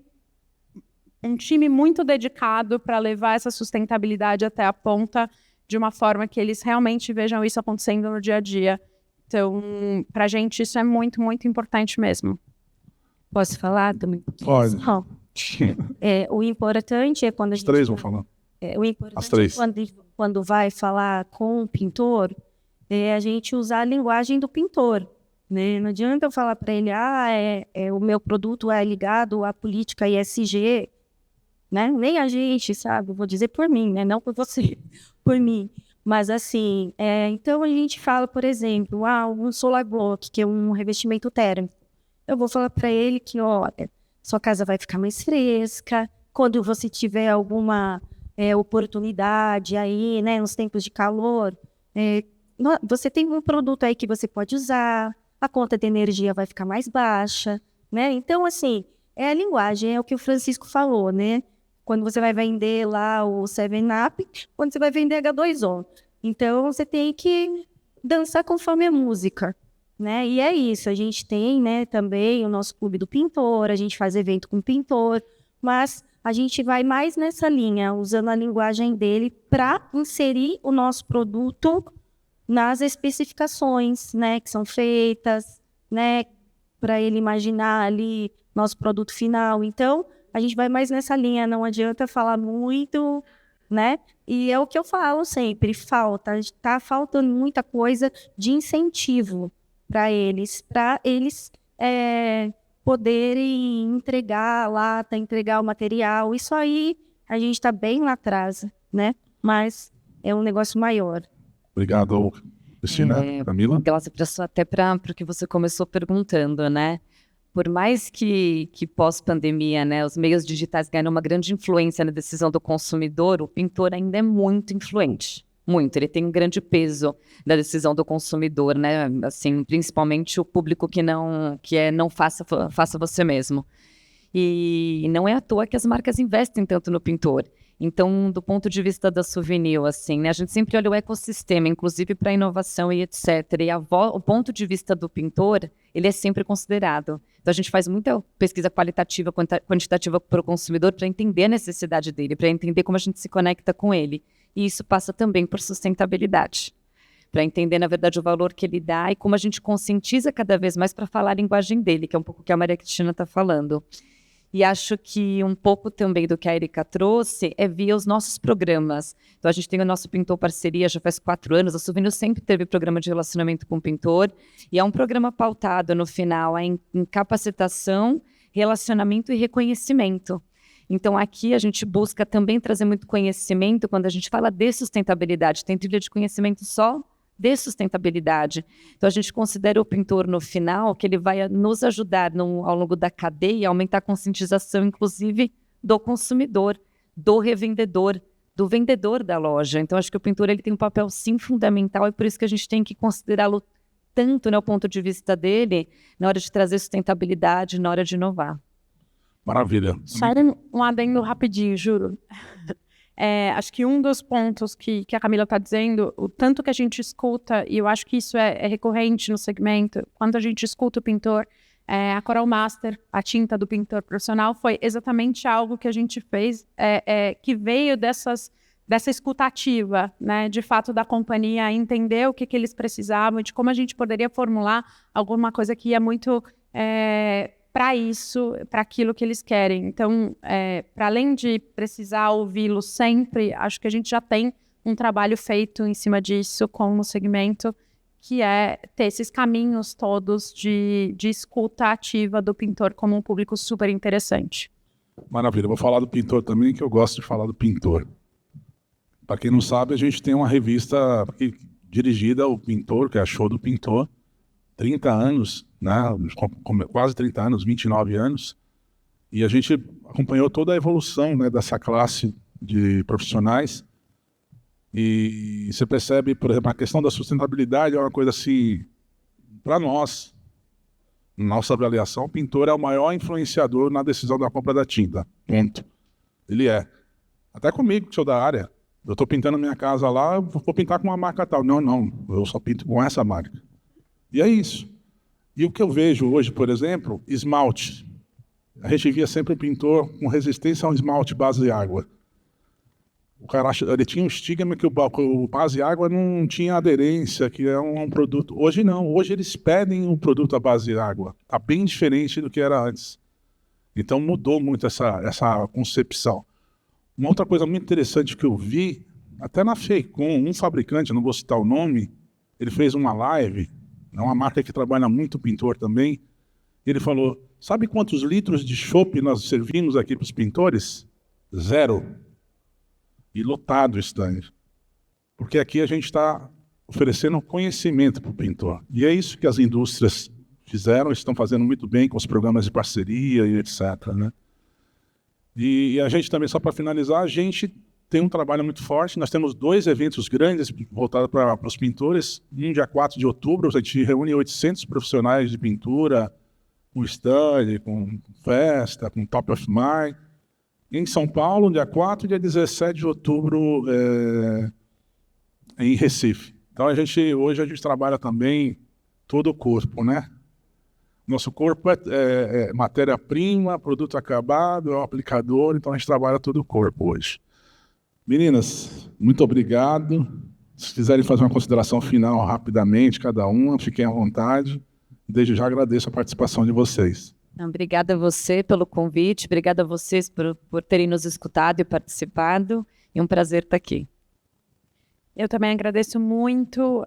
[SPEAKER 4] um time muito dedicado para levar essa sustentabilidade até a ponta, de uma forma que eles realmente vejam isso acontecendo no dia a dia. Então, para a gente, isso é muito, muito importante mesmo.
[SPEAKER 5] Posso falar também?
[SPEAKER 2] Pode.
[SPEAKER 5] O importante é quando a
[SPEAKER 2] Os
[SPEAKER 5] gente...
[SPEAKER 2] três vão falar.
[SPEAKER 5] O importante
[SPEAKER 2] As três.
[SPEAKER 5] quando vai falar com o pintor, a gente usar a linguagem do pintor, né? Não adianta eu falar para ele, o meu produto é ligado à política ESG, né? Nem a gente, sabe? Vou dizer por mim, né? Não por você, por mim. Mas assim, então a gente fala, por exemplo, um Solar Block, que é um revestimento térmico. Eu vou falar para ele que, olha, sua casa vai ficar mais fresca, quando você tiver alguma oportunidade aí, né, nos tempos de calor, você tem um produto aí que você pode usar, a conta de energia vai ficar mais baixa, né? Então, assim, a linguagem, é o que o Francisco falou, né? Quando você vai vender lá o 7-Up, quando você vai vender H2O. Então, você tem que dançar conforme a música, né? E é isso, a gente tem, né, também o nosso clube do pintor, a gente faz evento com o pintor, mas a gente vai mais nessa linha, usando a linguagem dele para inserir o nosso produto nas especificações, né, que são feitas, né, para ele imaginar ali nosso produto final. Então, a gente vai mais nessa linha, não adianta falar muito, né? E é o que eu falo sempre, está faltando muita coisa de incentivo para eles poderem entregar lata, entregar o material. Isso aí a gente está bem lá atrás, né? Mas é um negócio maior.
[SPEAKER 2] Obrigado, Cristina, Camila?
[SPEAKER 3] Glaucia, até para o que você começou perguntando, né? Por mais que pós-pandemia, né, os meios digitais ganham uma grande influência na decisão do consumidor, o pintor ainda é muito influente. Muito. Ele tem um grande peso na decisão do consumidor, né? Assim, principalmente o público que não faça você mesmo. E não é à toa que as marcas investem tanto no pintor. Então, do ponto de vista da Souvenir, assim, né, a gente sempre olha o ecossistema, inclusive para inovação e etc. E o ponto de vista do pintor, ele é sempre considerado. Então, a gente faz muita pesquisa qualitativa, quantitativa para o consumidor para entender a necessidade dele, para entender como a gente se conecta com ele. E isso passa também por sustentabilidade, para entender, na verdade, o valor que ele dá e como a gente conscientiza cada vez mais para falar a linguagem dele, que é um pouco o que a Maria Cristina está falando. E acho que um pouco também do que a Erika trouxe é via os nossos programas. Então, a gente tem o nosso Pintor Parceria, já faz 4 anos. A Souvenir sempre teve programa de relacionamento com o pintor. E é um programa pautado, no final, em capacitação, relacionamento e reconhecimento. Então, aqui a gente busca também trazer muito conhecimento quando a gente fala de sustentabilidade. Tem trilha de conhecimento só de sustentabilidade. Então, a gente considera o pintor no final que ele vai nos ajudar ao longo da cadeia a aumentar a conscientização, inclusive, do consumidor, do revendedor, do vendedor da loja. Então, acho que o pintor ele tem um papel, sim, fundamental e por isso que a gente tem que considerá-lo tanto, né, o ponto de vista dele, na hora de trazer sustentabilidade, na hora de inovar.
[SPEAKER 2] Maravilha.
[SPEAKER 4] Só um adendo rapidinho, juro. Acho que um dos pontos que a Camila está dizendo, o tanto que a gente escuta, e eu acho que isso é recorrente no segmento, quando a gente escuta o pintor, a Coral Master, a tinta do pintor profissional, foi exatamente algo que a gente fez, que veio dessa escuta ativa, né, de fato da companhia entender o que eles precisavam, de como a gente poderia formular alguma coisa que ia muito para isso, para aquilo que eles querem. Então, para além de precisar ouvi-lo sempre, acho que a gente já tem um trabalho feito em cima disso com o segmento, que é ter esses caminhos todos de escuta ativa do pintor como um público super interessante.
[SPEAKER 2] Maravilha. Vou falar do pintor também, que eu gosto de falar do pintor. Para quem não sabe, a gente tem uma revista dirigida ao pintor, que é a Show do Pintor, 30 anos, né? Quase 30 anos, 29 anos, e a gente acompanhou toda a evolução, né, dessa classe de profissionais, e você percebe, por exemplo, a questão da sustentabilidade é uma coisa assim, para nós, nossa avaliação, o pintor é o maior influenciador na decisão da compra da tinta, ponto. Ele é. Até comigo, que sou da área, eu estou pintando minha casa lá, eu vou pintar com uma marca tal. Não, eu só pinto com essa marca. E é isso. E o que eu vejo hoje, por exemplo, esmalte. A gente via sempre o pintor com resistência ao esmalte base de água. O cara ele tinha um estigma que o base de água não tinha aderência, que é um produto. Hoje não, hoje eles pedem um produto à base de água. Está bem diferente do que era antes. Então mudou muito essa concepção. Uma outra coisa muito interessante que eu vi, até na Feicom, um fabricante, não vou citar o nome, ele fez uma live. É uma marca que trabalha muito pintor também. Ele falou, sabe quantos litros de chopp nós servimos aqui para os pintores? 0. E lotado o stand. Porque aqui a gente está oferecendo conhecimento para o pintor. E é isso que as indústrias fizeram, estão fazendo muito bem com os programas de parceria e etc. Né? E a gente também, só para finalizar, a gente tem um trabalho muito forte. Nós temos 2 eventos grandes voltados para os pintores. Um dia 4 de outubro, a gente reúne 800 profissionais de pintura, com stand, com festa, com Top of Mind. Em São Paulo, dia 4 e dia 17 de outubro, em Recife. Então, hoje a gente trabalha também todo o corpo, né? Nosso corpo é matéria-prima, produto acabado, é o aplicador, então a gente trabalha todo o corpo hoje. Meninas, muito obrigado. Se quiserem fazer uma consideração final rapidamente, cada uma, fiquem à vontade. Desde já agradeço a participação de vocês.
[SPEAKER 3] Obrigada a você pelo convite, obrigada a vocês por terem nos escutado e participado. É um prazer estar aqui.
[SPEAKER 4] Eu também agradeço muito.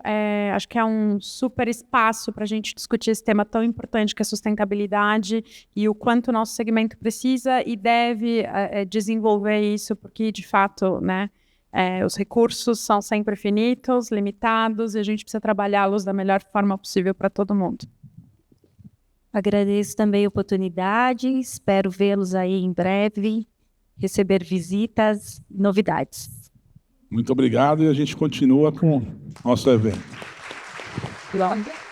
[SPEAKER 4] Acho que é um super espaço para a gente discutir esse tema tão importante que é a sustentabilidade e o quanto o nosso segmento precisa e deve desenvolver isso, porque, de fato, né, Os recursos são sempre finitos, limitados, e a gente precisa trabalhá-los da melhor forma possível para todo mundo.
[SPEAKER 5] Agradeço também a oportunidade, espero vê-los aí em breve, receber visitas, novidades.
[SPEAKER 2] Muito obrigado e a gente continua com o nosso evento.
[SPEAKER 4] Obrigada.